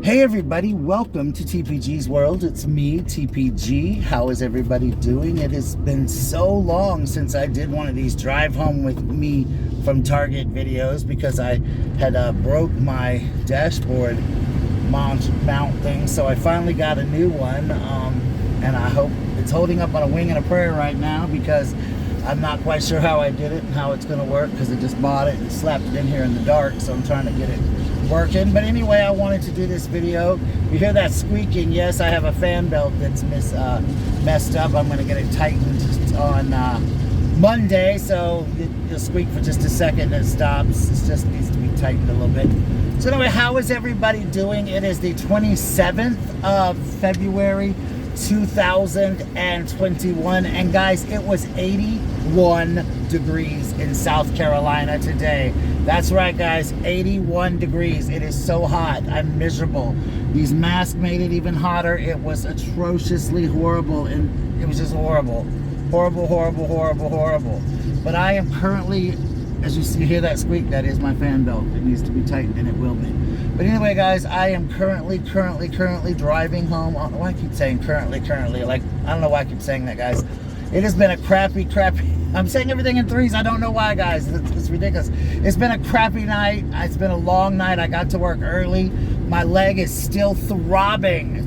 Hey everybody, welcome to TPG's world. It's me, TPG. How is everybody doing? It has been so long since I did one of these drive home with me from Target videos because I had broke my dashboard mount thing, so I finally got a new one, and I hope it's holding up on a wing and a prayer right now because I'm not quite sure how I did it and how it's going to work because I just bought it and slapped it in here in the dark, so I'm trying to get it working. But anyway, I wanted to do this video. You hear that squeaking? Yes, I have a fan belt that's messed up. I'm going to get it tightened on Monday, so it'll squeak for just a second and it stops. It just needs to be tightened a little bit. So anyway, how is everybody doing? It is the 27th of February 2021, and guys, it was 81 degrees in South Carolina today. That's right, guys, 81 degrees. It is so hot. I'm miserable. These masks made it even hotter. It was atrociously horrible, and it was just horrible. Horrible, horrible, horrible, horrible. But I am currently, as you see, hear that squeak, that is my fan belt. It needs to be tightened, and it will be. But anyway, guys, I am currently driving home. I don't know why I keep saying currently. Like, I don't know why I keep saying that, guys. It has been a crappy, I'm saying everything in threes. I don't know why, guys. It's ridiculous. It's been a crappy night. It's been a long night. I got to work early. My leg is still throbbing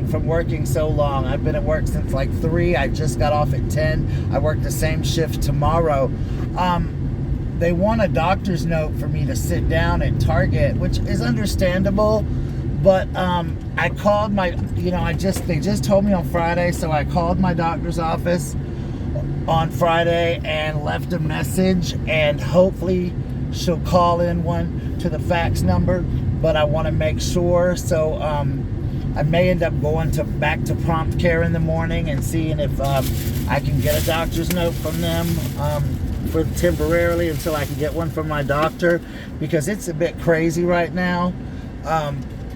from working so long. I've been at work since like 3. I just got off at 10. I work the same shift tomorrow. They want a doctor's note for me to sit down at Target, which is understandable, but I called my, they just told me on Friday, so I called my doctor's office on Friday and left a message, and hopefully she'll call in one to the fax number, but I want to make sure, so I may end up going back to prompt care in the morning and seeing if I can get a doctor's note from them for temporarily until I can get one from my doctor, because it's a bit crazy right now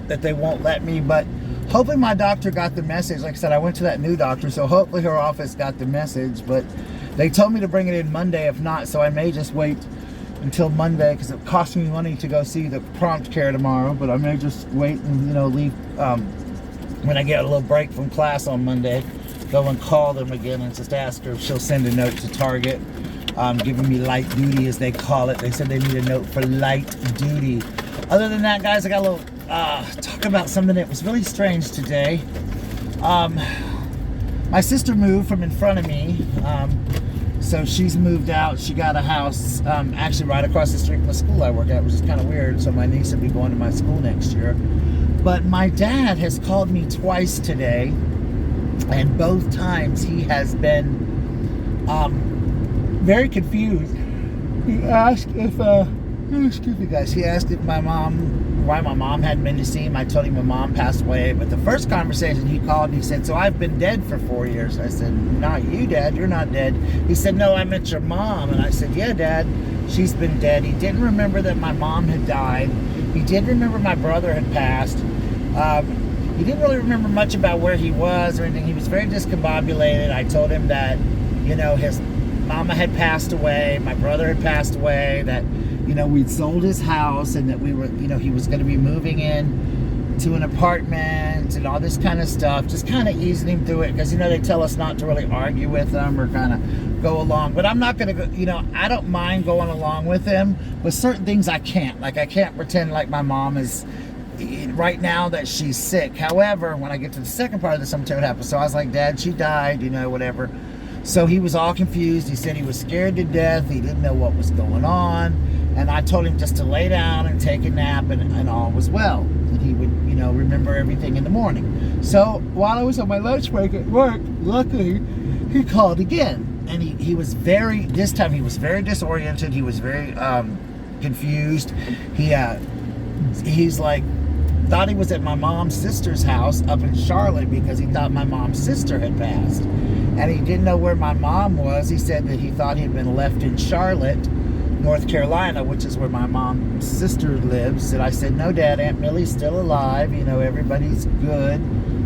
that they won't let me. But hopefully my doctor got the message. Like I said, I went to that new doctor, so hopefully her office got the message, but they told me to bring it in Monday if not, so I may just wait until Monday because it costs me money to go see the prompt care tomorrow. But I may just wait and leave when I get a little break from class on Monday, go and call them again and just ask her if she'll send a note to Target, giving me light duty, as they call it. They said they need a note for light duty. Other than that, guys, I got a little talk about something that was really strange today. My sister moved from in front of me, so she's moved out. She got a house actually right across the street from the school I work at, which is kind of weird, so my niece will be going to my school next year. But my dad has called me twice today, and both times he has been very confused. He asked if, excuse me, guys. He asked if why my mom hadn't been to see him. I told him my mom passed away. But the first conversation, he called and he said, "So I've been dead for 4 years." I said, "Not you, Dad. You're not dead." He said, "No, I meant your mom." And I said, "Yeah, Dad, she's been dead." He didn't remember that my mom had died. He did remember my brother had passed. He didn't really remember much about where he was or anything. He was very discombobulated. I told him that, his mama had passed away, my brother had passed away, that, we'd sold his house, and that we were, he was going to be moving in to an apartment and all this kind of stuff, just kind of easing him through it, because, they tell us not to really argue with them or kind of go along. But I'm not going to go, I don't mind going along with him, but certain things I can't. Like, I can't pretend like my mom is right now that she's sick. However, when I get to the second part of the cemetery, what happened? So I was like, "Dad, she died," whatever. So he was all confused. He said he was scared to death. He didn't know what was going on. And I told him just to lay down and take a nap, and all was well. And he would, remember everything in the morning. So while I was on my lunch break at work, luckily, he called again. And this time he was very disoriented. He was very confused. He's like, thought he was at my mom's sister's house up in Charlotte because he thought my mom's sister had passed. And he didn't know where my mom was. He said that he thought he'd been left in Charlotte, North Carolina, which is where my mom's sister lives. And I said, "No, Dad, Aunt Millie's still alive. Everybody's good."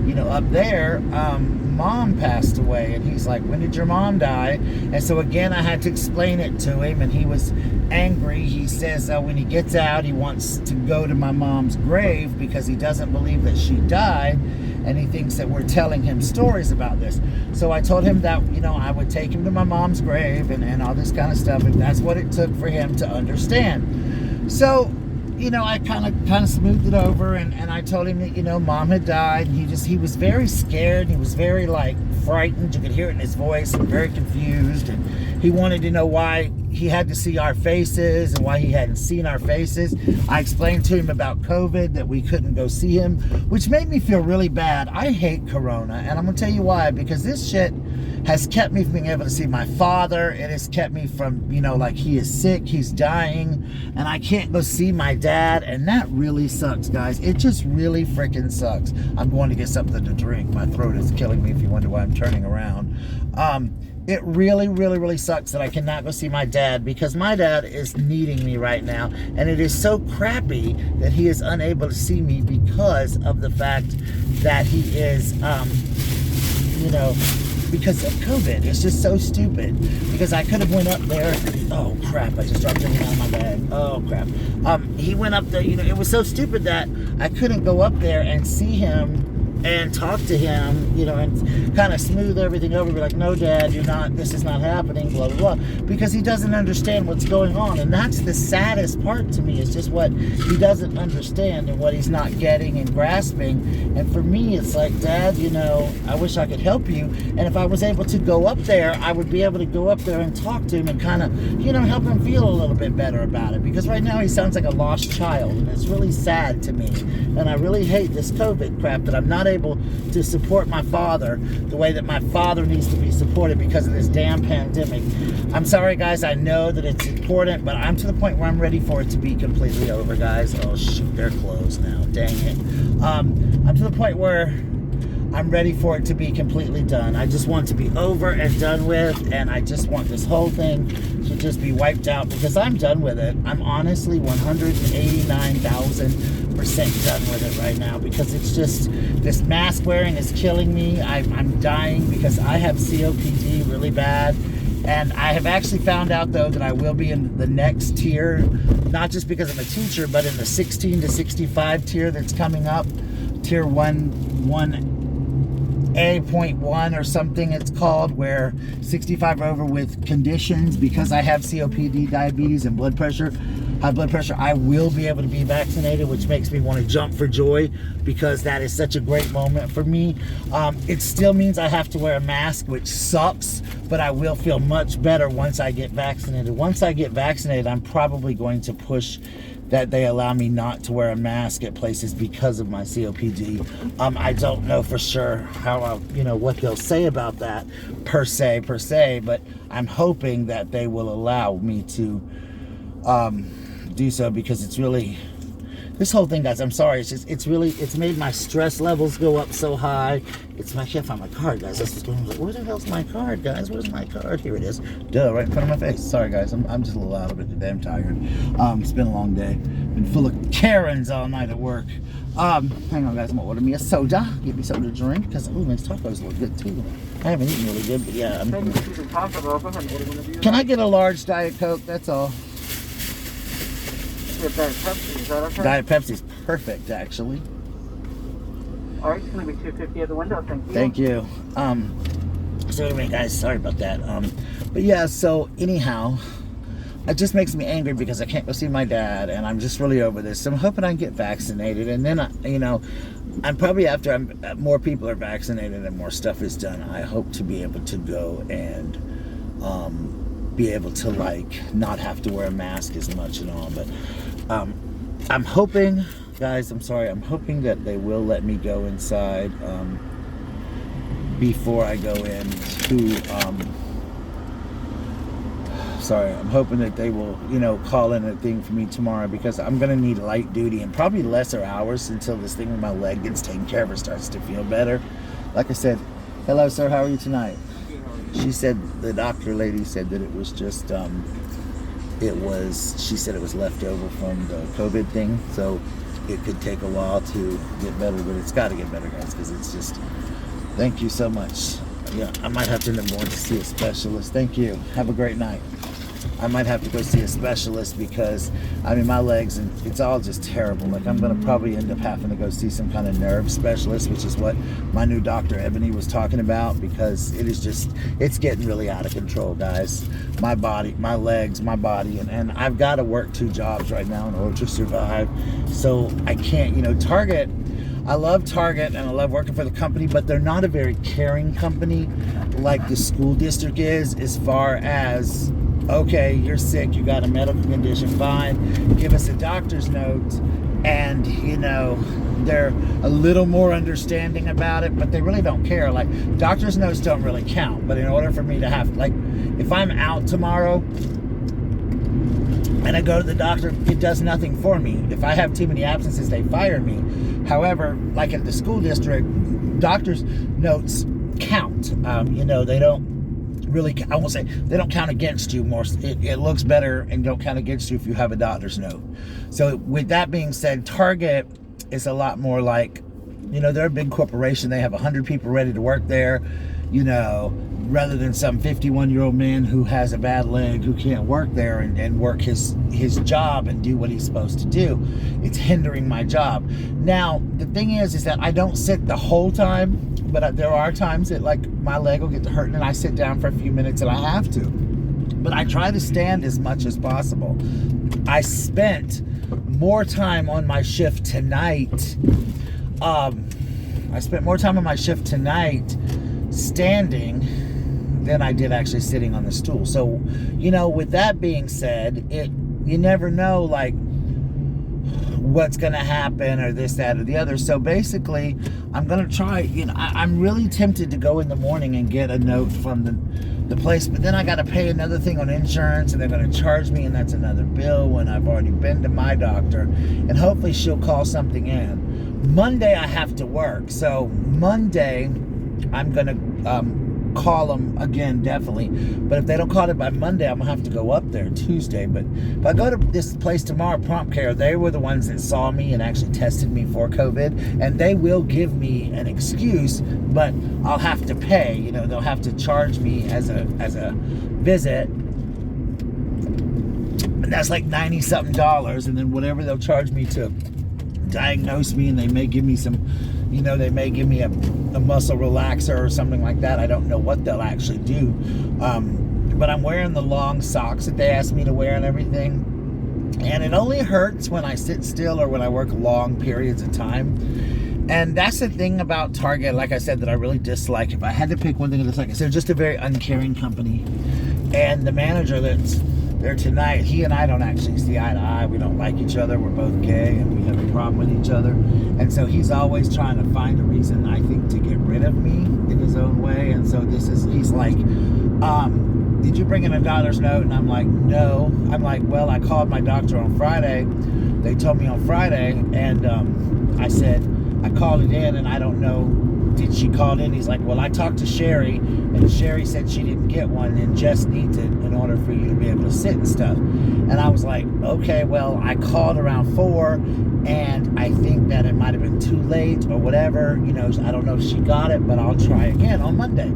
you know, up there, mom passed away. And he's like, when did your mom die? And so again, I had to explain it to him, and he was angry. He says when he gets out, he wants to go to my mom's grave because he doesn't believe that she died, and he thinks that we're telling him stories about this. So I told him that, you know, I would take him to my mom's grave and all this kind of stuff, and that's what it took for him to understand. So, you know, I kind of smoothed it over, and I told him that, you know, mom had died, and he was very scared. He was very, like, frightened. You could hear it in his voice, and very confused, and he wanted to know why he had to see our faces and why he hadn't seen our faces. I explained to him about COVID, that we couldn't go see him, which made me feel really bad. I hate Corona, and I'm gonna tell you why, because this shit has kept me from being able to see my father. It has kept me from, you know, like, he is sick, he's dying, and I can't go see my dad, and that really sucks, guys. It just really freaking sucks. I'm going to get something to drink. My throat is killing me, if you wonder why I'm turning around. It really, really, really sucks that I cannot go see my dad, because my dad is needing me right now, and it is so crappy that he is unable to see me because of the fact that he is, you know, because of COVID. It's just so stupid, because I could have went up there. Oh crap, I just dropped everything out of my bag. Oh crap. He went up there, you know, it was so stupid that I couldn't go up there and see him and talk to him, you know, and kind of smooth everything over, be like, no, Dad, you're not, this is not happening, blah, blah, blah, because he doesn't understand what's going on. And that's the saddest part to me, is just what he doesn't understand and what he's not getting and grasping. And for me, it's like, Dad, you know, I wish I could help you. And if I was able to go up there, I would be able to go up there and talk to him and kind of, you know, help him feel a little bit better about it. Because right now he sounds like a lost child, and it's really sad to me. And I really hate this COVID crap, that I'm not able to support my father the way that my father needs to be supported because of this damn pandemic. I'm sorry, guys. I know that it's important, but I'm to the point where I'm ready for it to be completely over, guys. Oh shoot, they're closed now. Dang it. I'm to the point where I'm ready for it to be completely done. I just want to be over and done with, and I just want this whole thing to just be wiped out, because I'm done with it. I'm honestly 189,000% done with it right now, because it's just, this mask wearing is killing me. I'm dying because I have COPD really bad, and I have actually found out, though, that I will be in the next tier, not just because I'm a teacher, but in the 16 to 65 tier that's coming up, tier 1A.1 or something it's called, where 65 over with conditions, because I have COPD, diabetes, and high blood pressure, I will be able to be vaccinated, which makes me want to jump for joy, because that is such a great moment for me. It still means I have to wear a mask, which sucks, but I will feel much better once I get vaccinated. Once I get vaccinated, I'm probably going to push that they allow me not to wear a mask at places because of my COPD. I don't know for sure how, you know, what they'll say about that per se, but I'm hoping that they will allow me to do so, because it's really, this whole thing, guys, I'm sorry, it's made my stress levels go up so high. I can't find my card, guys. That's what's going on. Like, where the hell's my card, guys? Where's my card? Here it is. Duh, right in front of my face. Sorry, guys. I'm just a little out of it today. I'm tired. It's been a long day. Been full of Karens all night at work. Hang on, guys. I'm gonna order me a soda. Get me something to drink, because these tacos look good too. I haven't eaten really good, but yeah. Can I get a large Diet Coke? That's all. Diet Pepsi, is that okay? Diet Pepsi's perfect, actually. All right, it's going to be $2.50 at the window. Thank Thank you. you. So anyway, guys, sorry about that. But yeah, so anyhow, it just makes me angry because I can't go see my dad, and I'm just really over this. So I'm hoping I can get vaccinated, and then, you know, I'm probably, after more people are vaccinated and more stuff is done, I hope to be able to go and be able to, like, not have to wear a mask as much and all. But I'm hoping, guys, I'm sorry, I'm hoping that they will let me go inside before I go in to sorry, I'm hoping that they will, you know, call in a thing for me tomorrow, because I'm going to need light duty and probably lesser hours until this thing with my leg gets taken care of or starts to feel better. Like I said, hello, sir, how are you tonight? She said, the doctor lady said that it was just, she said it was left over from the COVID thing. So it could take a while to get better, but it's got to get better, guys, because it's just, thank you so much. Yeah, I might have to end up going to see a specialist. Thank you. Have a great night. I might have to go see a specialist because, I mean, my legs, and it's all just terrible. Like, I'm going to probably end up having to go see some kind of nerve specialist, which is what my new doctor, Ebony, was talking about, because it is just, it's getting really out of control, guys. My body, my legs, my body, and I've got to work 2 jobs right now in order to survive. So I can't, you know, Target, I love Target and I love working for the company, but they're not a very caring company like the school district is, as far as, okay, you're sick, you got a medical condition, fine, give us a doctor's note, and, you know, they're a little more understanding about it, but they really don't care. Like, doctor's notes don't really count, but in order for me to have, like, if I'm out tomorrow and I go to the doctor, it does nothing for me. If I have too many absences, they fire me. However, like at the school district, doctor's notes count. You know, they don't really, I won't say, they don't count against you more. It looks better and don't count against you if you have a doctor's note. So with that being said, Target is a lot more like, you know, they're a big corporation. They have 100 people ready to work there, you know, rather than some 51-year-old man who has a bad leg who can't work there and work his job and do what he's supposed to do. It's hindering my job. Now, the thing is that I don't sit the whole time, but there are times that, like, my leg will get to hurting and I sit down for a few minutes and I have to. But I try to stand as much as possible. I spent more time on my shift tonight. I spent more time on my shift tonight standing than I did actually sitting on the stool. So, you know, with that being said, you never know, like, what's going to happen or this, that, or the other. So basically, I'm going to try, you know, I'm really tempted to go in the morning and get a note from the place, but then I got to pay another thing on insurance, and they're going to charge me, and that's another bill when I've already been to my doctor, and hopefully she'll call something in. Monday, I have to work. So Monday, I'm going to call them again, definitely. But if they don't call it by Monday, I'm gonna have to go up there Tuesday. But if I go to this place tomorrow, Prompt Care, they were the ones that saw me and actually tested me for COVID, and they will give me an excuse, but I'll have to pay. You know, they'll have to charge me as a visit, and that's like $90-something, and then whatever they'll charge me to diagnose me, and they may give me some, you know, they may give me a muscle relaxer or something like that. I don't know what they'll actually do. But I'm wearing the long socks that they asked me to wear and everything. And it only hurts when I sit still or when I work long periods of time. And that's the thing about Target, like I said, that I really dislike. If I had to pick one thing to dislike, they're just a very uncaring company. And the manager that's there tonight, he and I don't actually see eye to eye. We don't like each other. We're both gay and we have a problem with each other. And so he's always trying to find a reason, I think, to get rid of me in his own way. And so he's like, did you bring in a doctor's note? And I'm like, no. I'm like, well, I called my doctor on Friday. They told me on Friday, and I said, I called it in and I don't know, did she call it in? He's like, well, I talked to Sherry, and Sherry said she didn't get one and Jess needs it in order for you to be able to sit and stuff. And I was like, okay, well, I called around 4, and I think that it might have been too late or whatever. You know, I don't know if she got it, but I'll try again on Monday.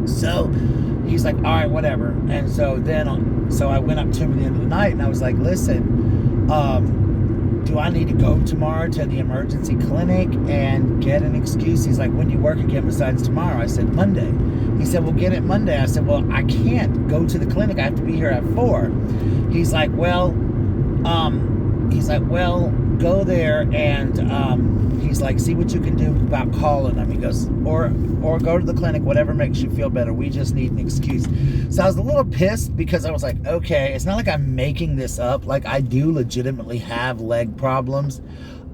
So he's like, all right, whatever. And so then, so I went up to him at the end of the night, and I was like, listen, do I need to go tomorrow to the emergency clinic and get an excuse? He's like, when do you work again besides tomorrow? I said, Monday. He said, well, get it Monday. I said, well, I can't go to the clinic. I have to be here at 4. He's like, well, go there and he's like, see what you can do about calling them. He goes, or go to the clinic, whatever makes you feel better. We just need an excuse. So I was a little pissed because I was like, okay, it's not like I'm making this up. Like, I do legitimately have leg problems.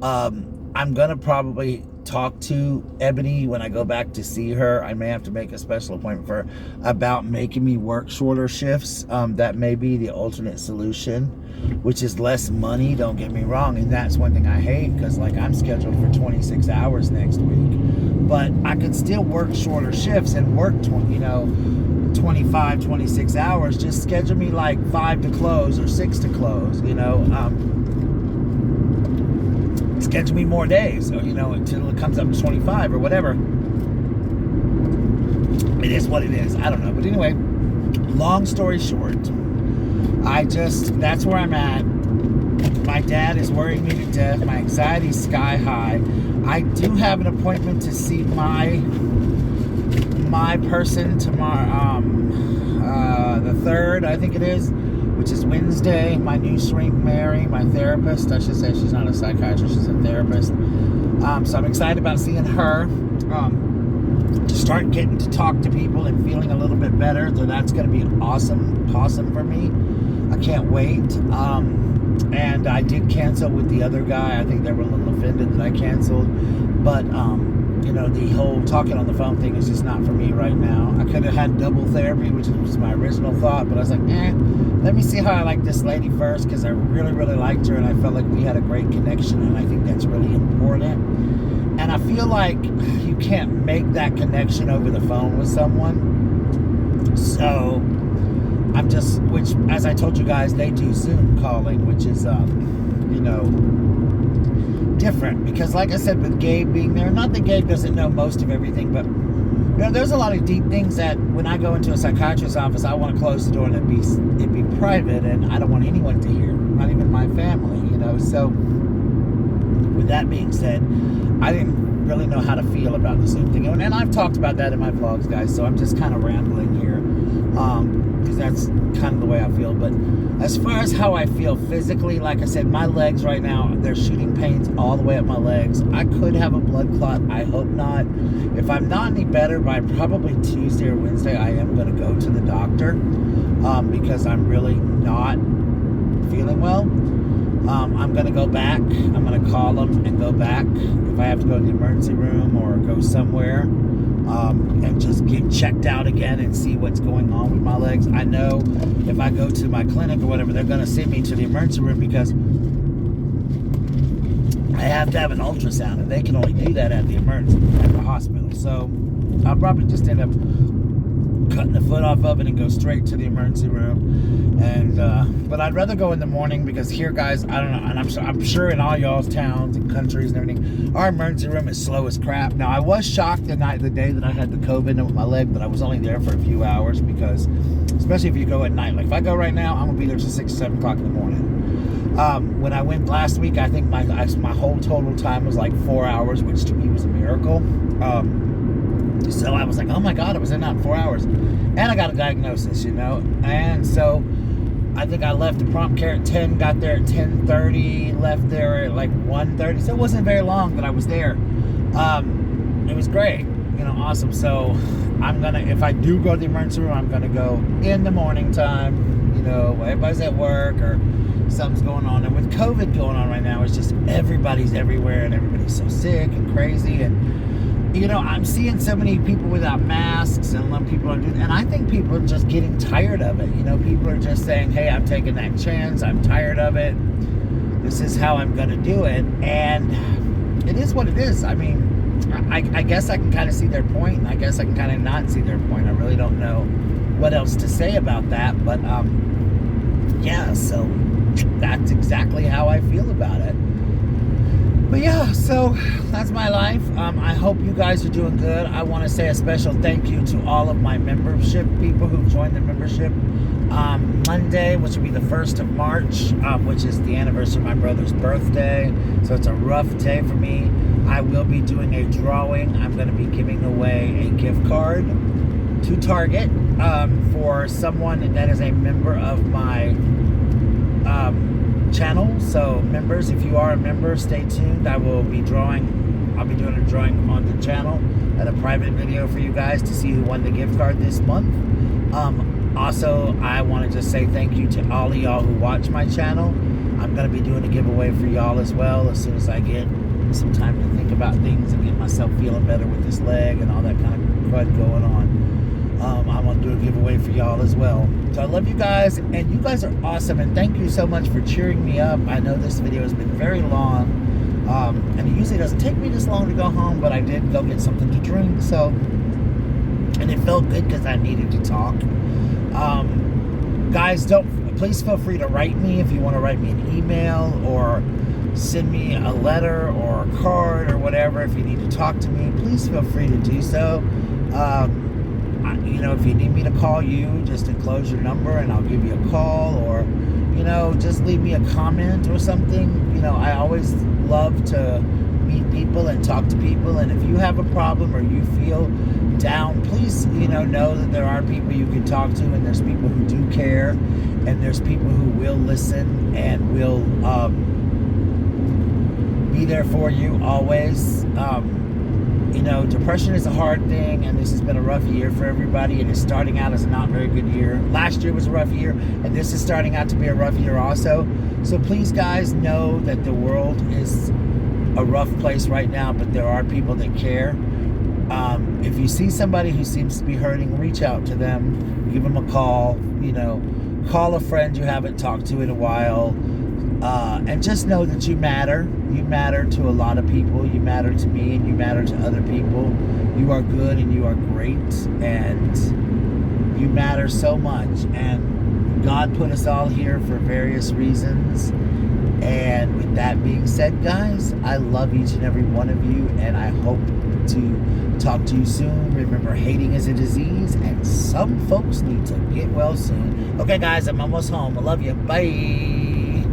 I'm gonna probably talk to Ebony when I go back to see her. I may have to make a special appointment for her about making me work shorter shifts. That may be the alternate solution, which is less money, don't get me wrong. And that's one thing I hate, because like I'm scheduled for 26 hours next week, but I could still work shorter shifts and work 25, 26 hours. Just schedule me like 5 to close or 6 to close, you know. schedule me more days, or, until it comes up to 25 or whatever. It is what it is. I don't know. But anyway, long story short, that's where I'm at. My dad is worrying me to death. My anxiety's sky high. I do have an appointment to see my person tomorrow, the 3rd, I think it is, which is Wednesday. My new shrink Mary, my therapist, I should say, she's not a psychiatrist, she's a therapist. So I'm excited about seeing her. To start getting to talk to people and feeling a little bit better. So that's going to be awesome for me. I can't wait. And I did cancel with the other guy. I think they were a little offended that I canceled. But, the whole talking on the phone thing is just not for me right now. I could have had double therapy, which was my original thought. But I was like, let me see how I like this lady first, because I really, really liked her. And I felt like we had a great connection. And I think that's really important. And I feel like you can't make that connection over the phone with someone. So which, as I told you guys, they do Zoom calling, which is, different. Because like I said, with Gabe being there, not that Gabe doesn't know most of everything, but, there's a lot of deep things that when I go into a psychiatrist's office, I want to close the door and it'd be private, and I don't want anyone to hear, not even my family, So with that being said, I didn't really know how to feel about the Zoom thing. And I've talked about that in my vlogs, guys, so I'm just kind of rambling here, because that's kind of the way I feel. But as far as how I feel physically, like I said, my legs right now, they're shooting pains all the way up my legs. I could have a blood clot. I hope not. If I'm not any better by probably Tuesday or Wednesday, I am going to go to the doctor, because I'm really not feeling well. I'm going to go back. I'm going to call them and go back if I have to go to the emergency room or go somewhere, and just get checked out again and see what's going on with my legs. I know if I go to my clinic or whatever, they're going to send me to the emergency room because I have to have an ultrasound, and they can only do that at the hospital. So I'll probably just end up cutting the foot off of it and go straight to the emergency room. And but I'd rather go in the morning, because here, guys, I don't know, and I'm sure in all y'all's towns and countries and everything, our emergency room is slow as crap. Now, I was shocked the day that I had the COVID with my leg, but I was only there for a few hours, because especially if you go at night, like if I go right now, I'm gonna be there till 6 or 7 o'clock in the morning. When I went last week, I think my whole total time was like 4 hours, which to me was a miracle. So I was like, oh my God, I was in that 4 hours. And I got a diagnosis, And so I think I left the prompt care at 10, got there at 10:30, left there at like 1:30. So it wasn't very long that I was there. It was great, awesome. So if I do go to the emergency room, I'm gonna go in the morning time, everybody's at work or something's going on. And with COVID going on right now, it's just everybody's everywhere and everybody's so sick and crazy. And I'm seeing so many people without masks, and a lot of people are doing, and I think people are just getting tired of it. People are just saying, hey, I'm taking that chance. I'm tired of it. This is how I'm going to do it. And it is what it is. I mean, I guess I can kind of see their point, and I guess I can kind of not see their point. I really don't know what else to say about that. But, yeah, so that's exactly how I feel about it. But yeah, so that's my life. I hope you guys are doing good. I want to say a special thank you to all of my membership people who joined the membership. Monday, which will be the 1st of March, which is the anniversary of my brother's birthday. So it's a rough day for me. I will be doing a drawing. I'm going to be giving away a gift card to Target for someone that is a member of my channel. So members, if you are a member, stay tuned. I'll be doing a drawing on the channel and a private video for you guys to see who won the gift card this month. Also, I want to just say thank you to all of y'all who watch my channel. I'm going to be doing a giveaway for y'all as well as soon as I get some time to think about things and get myself feeling better with this leg and all that kind of crud going on. I'm going to do a giveaway for y'all as well. So I love you guys, and you guys are awesome, and thank you so much for cheering me up. I know this video has been very long, and it usually doesn't take me this long to go home, but I did go get something to drink, so, and it felt good because I needed to talk. Guys, please feel free to write me if you want to write me an email or send me a letter or a card or whatever. If you need to talk to me, please feel free to do so. You know, if you need me to call you, just enclose your number and I'll give you a call, or, you know, just leave me a comment or something. You know, I always love to meet people and talk to people, and if you have a problem or you feel down, please, you know that there are people you can talk to, and there's people who do care, and there's people who will listen and will be there for you always. You know, depression is a hard thing, and this has been a rough year for everybody, and it's starting out as a not very good year. Last year was a rough year, and this is starting out to be a rough year also. So please, guys, know that the world is a rough place right now, but there are people that care. If you see somebody who seems to be hurting, reach out to them, give them a call, you know, call a friend you haven't talked to in a while, and just know that you matter. You matter to a lot of people. You matter to me, and you matter to other people. You are good, and you are great, and you matter so much. And God put us all here for various reasons. And with that being said, guys, I love each and every one of you, and I hope to talk to you soon. Remember, hating is a disease, and some folks need to get well soon. Okay, guys, I'm almost home. I love you. Bye.